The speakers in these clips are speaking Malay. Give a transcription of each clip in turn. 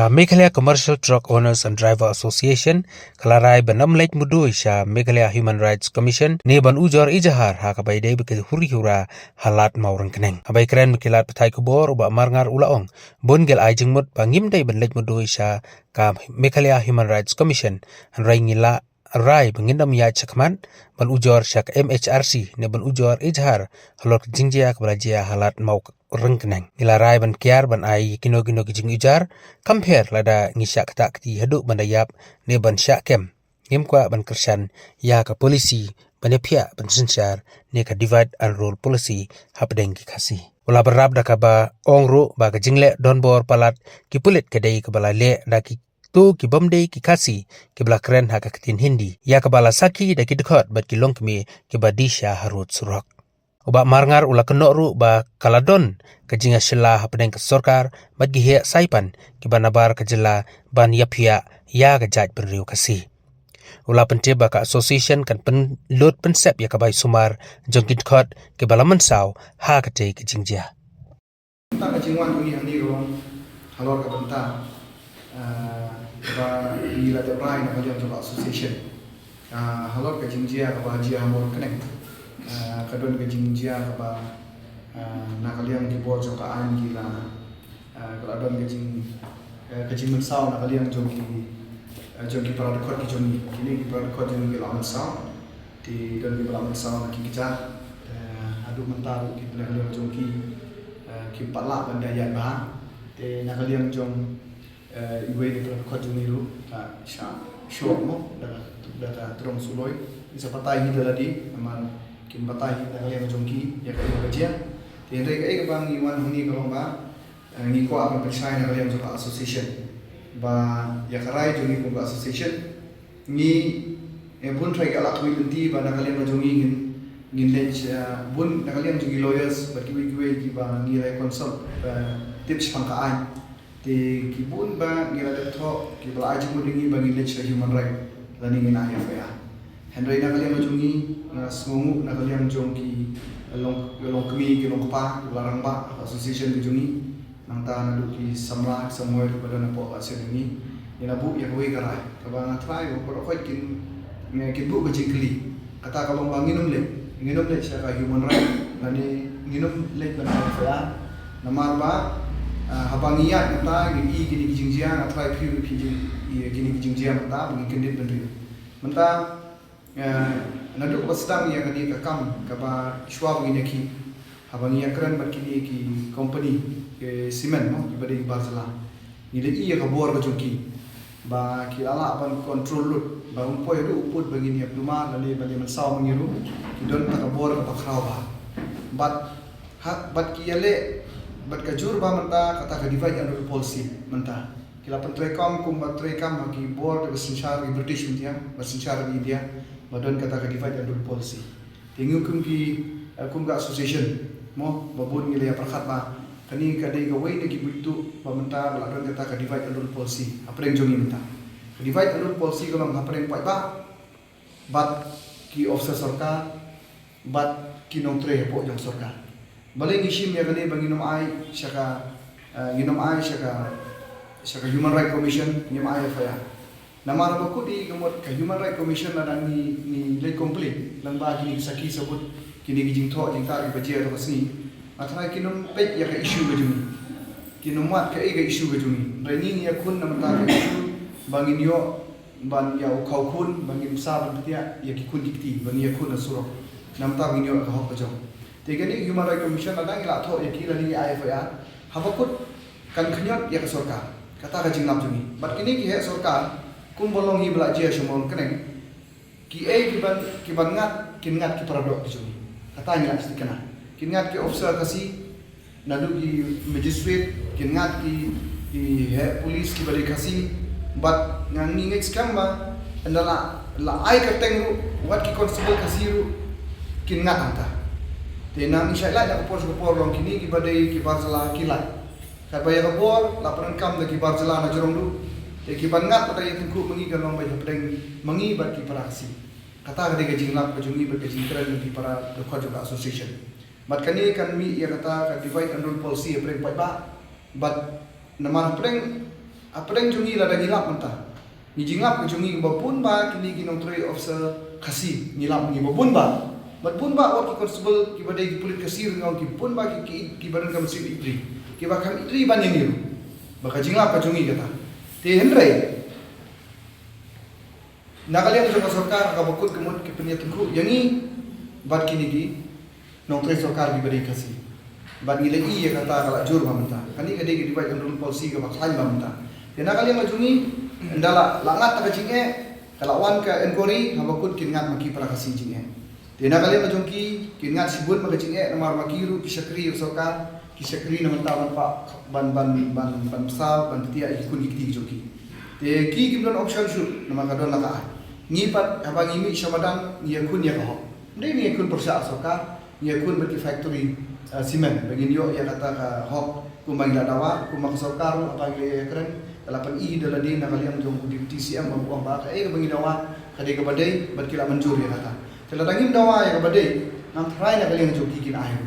Meghalaya Commercial Truck Owners and Driver Association kalarai banam lek mudu isha Meghalaya Human Rights Commission ne ban ujor ijahar ha kabai dai beke huri hura halat maurang keneng abai keren bekilat petai kubor uba marngar ulaong bon gel ai jingmut bangim dai ban lek mudu isha ka Meghalaya Human Rights Commission rai ngila rai bangindam ya chakman ban ujor syak MHRC ne ban ujor ijahar halok jingjia kabalajia halat mau rengkeneng ila rai ban kiar ban ai kino kijing ujar compare lada ngisyak tak ti haduk bandayap ne ban syakem ngim kwa ban kersan ya ka polisi ban pia ban sensar ne ka divide and rule policy hapdeng ki khasi ula berab da ka ba ongru ba ka jingle don bor palat ki pulit kedai ka bala le da ki tu ki bomdei ki kasi ki bala kren ha ka tin hindi ya ka bala saki da ki dekhot bat ki longkmi ki badisha harut surak uba marngar ula kenoru ba kaladon kajinga shila hapdeng ke sorkar bagi he saipan ki banabar kajela ban yapia ya gajaj berriu kasi ula pente ba ka association kan pen lot pensep ya kabai sumar jongkit khot ke balaman saw ha kate kajingja ta kajingwan uni hani ro halor ka benta ba ila de rai na kajong association halor kajingja ka ba jia mor keneng kadon ke jingjia ba nakaliang di bor jo ka an gila kadon ke jing mensau nakaliang jo ki para rekod ki joni kini ki para rekod joni la mensau di don ki la mensau ki kita adu mentar ki nakaliang jo ki pala bandaya ba te nakaliang jo iwe di para rekod joni ru sha shok mo da trong suloi bisa patai ni daladi aman kim batai na kalian jongki ya kalian kerja tiada kai bang iwan huni kalau ba ngi ko apa persai na kalian juga association ba ya karai jongi ko association ngi bun try kala ko ilti ba na kalian jongi ngin lech bun na kalian jongi lawyers ba ki ki ba ngi rai consult tips pangkaan ti ki bun ba ngi ra tho ki ba aji mo dingi ba ngi lech human right lani ngi na ya Henry na kalian majungi semungu na kalian jongki long kemi ke long pa larang ba association ke jungi nang ta na duki samla samuel pada na po asen ni ina bu ya koi karai ka ba na try ko ro khoi kin bu ke jingkli kata kalau nginum le sya ka human right nani nginum le na fa na mar ba habangiya ta gini jingjia na try pi gini jingjia ta ngi kendit benri menta naduk wasdang yang kadi kakam kaba shwa begini ki habangi akran berkini ki company ke simen no ibadi barzala ni le iya kabor ka jongki ba ki ala apan control lut ba umpo yadu uput begini pluma lali bali mensaw mengiru ki don kabor ka pakraw ba but ki yale bat kajur ba menta kata ka divide and rule policy menta kila pentrekam kum batrekam ki board bersensyar di British India bersensyar di India badon kata ka divide and rule policy tingu kum ki kum ga association mo babun ngile ya perkhat ba kani kadai ga wei ki butu pamentar ladon kata ka divide and rule policy apreng jongi menta ka divide and rule policy kalau apreng pai ba bat ki officer sarkar bat ki nontre po jong sarkar baleng ishim ya gane banginom ai syaka nginom ai syaka human right commission ngim ai fa ya nama aku di kemot ke Human Right Commission ada ni le komplain lang ba kini saki sebut kini gijing tho jing ta baje ro sini atrai kinum pe ya ka issue gajumi kinum mat ka ga issue gajumi rani ni akun nam ta issue bangin yo ban ya khau kun bangin sa ban tia ya ki kun dikti bani akun asuro nam ta bangin yo ka hok jong te gani Human Right Commission ada ila tho ya ki rani IFA habakut kan khnyot ya ka sarkar kata ka jing nam jumi bat kini ki he sarkar kum bolong hi belajar semua keneng ki ki ban ngat kin ngat ki paradok ki jumi katanya sedikana kin ngat ki officer kasi nadu ki magistrate kin ngat ki polis ki balik kasi but ngang ngik scam ba andala la ai ka tengru wat ki constable kasi ru kin ngat anta te nang inshallah na por long kini ki badai ki barzala kilat ka bayar bor la perangkam ki barzala na jorong du ki bangat pada yang tengku mengi kalong bayi pedeng mengi bat ki praksi kata ketika jinglap ke jungi berkecing keren di para dokter juga association bat kani kan mi ya kata divide and rule policy preng pai ba bat namar preng apa yang jungi lada ngilap mentah ni jingap ke jungi babun ba kini ki nongtroi officer kasi ngilap ni babun ba wat ki constable ki badai ki pulit kasir ngau ki pun ba ki badan kam sip idri ki ba kam idri ban yang niru baka jingap ka jungi kata te hendrai nakalian jo sarkar ka bakut kemut ki peniat ku yani bat kini ki nongtroi sarkar ki badai kasi bat ngilai iya kata kala jur ba mentah kani gade ki dibai rule policy ka baklan ba mentah te nakalian majungi ndala langat ta jinge kalawan ka enkori habakut kingat maki para kasi jinge tena kali majongki kingat sibun maka jinge namar makiru kisakri usoka kisakri naman tawan pa ban besar ban tia ikun ikti joki te ki gimdon option shoot nama kadon laka ngipat apa ngimi samadan ni akun ya kaho ndai ni akun persa usoka ni akun berki factory simen bagin yo ya kata ka hok kumang dawa kumak sokaru apa ngi keren kalapan i dala din nakaliang jong di TCM mabuang ba ka bangi dawa kade ka badai berkila manjur ya kata kala dangim dawa ya ka badai nam try nakaliang jong kikin ayo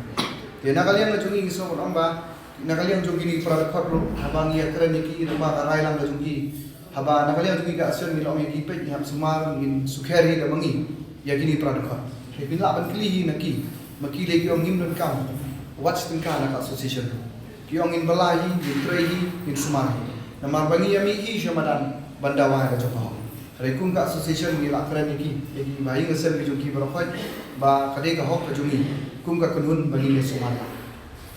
te nakaliang na jong iso ko ba nakaliang jong kini para khotro habang ya keren ki ba ka rai lang jong ki haba nakaliang jong ka asion mi long ki pet ni hab sumar min sukheri da mangi ya kini para khot te bin la ban kli na ki makile ki ong nim don kam watch tin ka na association ki ong in balai in trei in sumar namar bangi yami i shamadan bandawa ka jopo rekung ka association ni lakran ni ki bai ngasel ki joki barokhat ba kade ka hok ka jungi kum ka kunun bangi ni sumala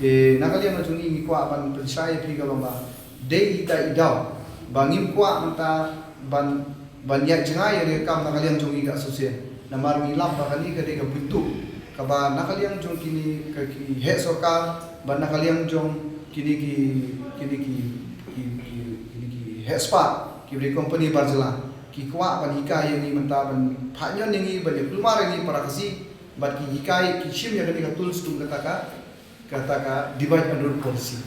e nakali ma jungi ni kwa ban pensai pi ka lomba de ita idau bangim kwa manta ban ya jengai ni kam nakali jungi ka association namar mi lap ba kali kade ka buntu ka ba nakali jungi ni ka ki he soka ban nakali jong kini ki Hespa ki beri company barjala ki kwa ban hikai yang ni menta ban phanyon yang ni ban plumar yang ni para kasi bat ki hikai ki shim yang ni ka tools tum kata ka divide and rule policy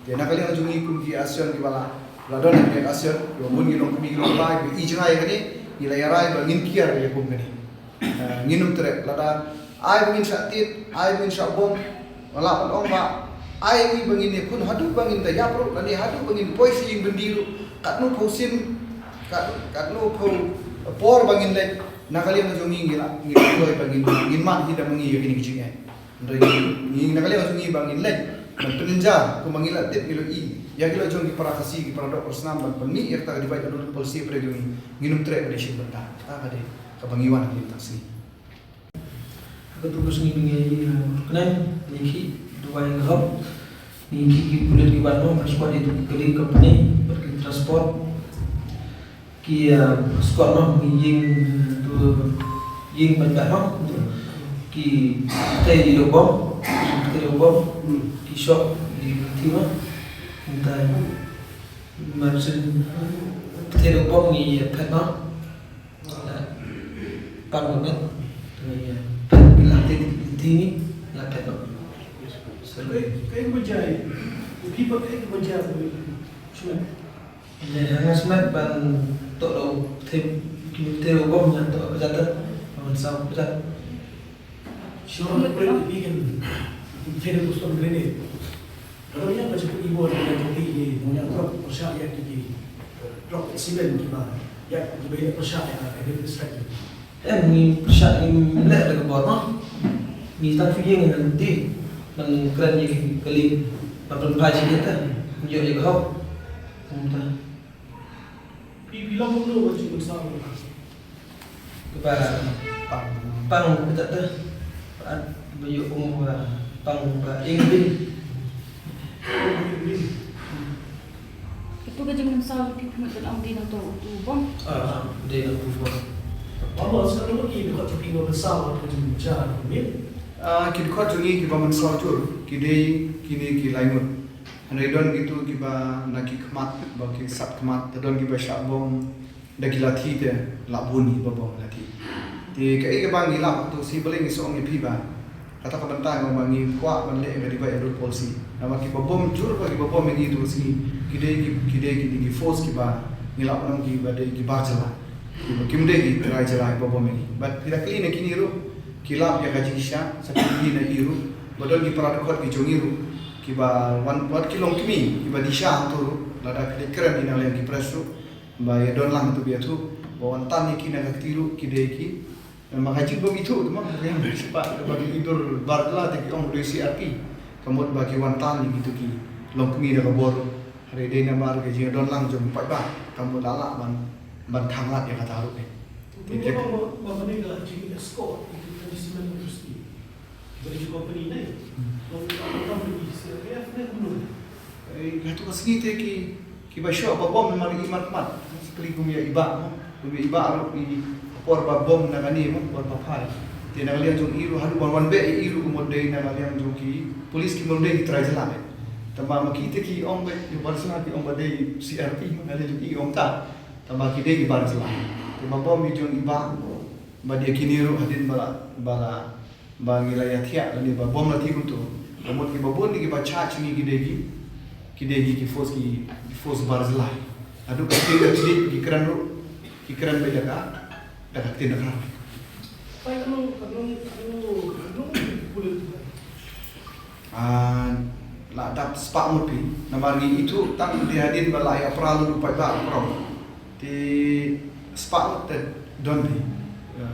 te nakali ang jungi kum ki asion ki bala ladon ni asion yo mun ni long mi long bai bi ijngai ni nilai rai ba ngin kiar ya kum ni nginum tere lada ai bangin satit ai bangin sabom wala on ba ai ni bangin ni kun hadu bangin ta yapro kani hadu bangin poisi ing bendiru katnu pausin katnu pau por bangin le nakali ang jungi ngila ngiloi bangin ngin hida mangi yini kicing ndai ni nakali ang jungi bangin le penenja ku mangila tip ngilo i ya gilo jungi para kasi ki para dokter senam ban mi irta di bai adul polisi pre jungi nginum tre pada shin benda ta kade ka bangiwan ni taksi ketugas ni bingi kenan ni ki duai ngap ni ki bulan di Bandung respon itu kali company pergi transport ki skor no ying benda no ki tay di lubang ki shop di tima entah macam tay lubang ni pet no bangunan bila tinggi la pet no kayak berjaya, people kayak berjaya, cuma. Ya, hangat ban tok lo tim bom yang tok berjata, sama berjata. Siapa yang boleh bikin film uston grenade? Kalau yang macam ibu yang pergi, yang drop persya yang pergi, drop silen kita, yang banyak persya yang ada distract. Ni persya yang lek dekat bawah, ni tak fikir nanti. Nang keren ni kali papel baji kita menjadi juga hok entah bilang dulu macam besar kepada pang kita tu baju pang English itu kerja mensal di kemudian di nonton tu bom dia nak buat Allah sekarang lagi dekat tepi besar macam jalan ni ki khot jungi ki ba man saw tur ki dei kini ki laimut anai don gitu ki ba naki khmat ba ki sat khmat don ki ba shabom da ki lathi te labuni ba bom lathi ti ka e ba ngi lap tu si bele ngi so ngi pi ba kata ka banta ngom ngi kwa ban le ga di ba rule policy na ki ba bom jur ba ki ba bom ngi tu si ki dei ki force ki ba ngi lap nam ki ba dei ki ba jala ki mde ki try jala ba bom ngi but kira kini kini ru kilap ya kaji isya seperti na iru bodol ki para dokot ki jongiru kiba wan kilong kimi kiba disha tu lada keren ina lem ki presu ba ya don lang tu biatu bawan tan ni kina tiru kideki maka jibom itu tu mah yang bersepak bagi tidur barla te ki ong resi api kamot bagi wan tan ni gitu ki long kimi da kabor hari dei na mar ke jing don lang jom pat ba kamot lala ban thanglat ya kata haru Mungkin bapak ni dah jadi escort itu tradisional industri. Bagi company ni, kalau company saya nak guna. Itu kasih te ki basyo ba bom na mari imat mat sekali gumia iba aru i por ba bom na kani mo por ba phai te na kalian jong iru halu wan be iru kumod dei na kalian jong ki polis ki mod dei try jala me tama makite ki ong be yu barsana ki ong ba dei CRP na le jong i ong ta tama ki dei bar jala te ba bom mi jong iba ba dia kiniru hadin bala ba ngilaya thia ni ba bom na ti kuntu komod ki ba bon ni ki ba charge ni ki dei ki force barzla adu kati kati ki kran be daga tindak ha Pai kamu boleh la dap spa mupi namargi itu tak dihadin balai apralu lupa ba prom di spa te donbi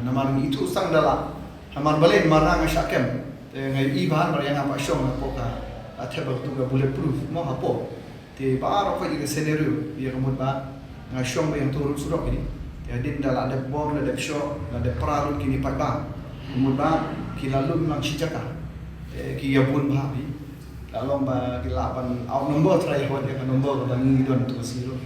namargi itu sang dala hamar balen marang syakem ngai iban yang apa syong apoka atebak tu ga bulletproof mo hapo te baaro ko ide scenario dia kemud ba ngashong ba yang turun surok ini ya din dala ada bom ada shock ada pralu kini padang kemud ba kilalum nang sijaka ki yapun ba bi lalong ba kilapan out number try ho dia nombor ba ngi don tu siro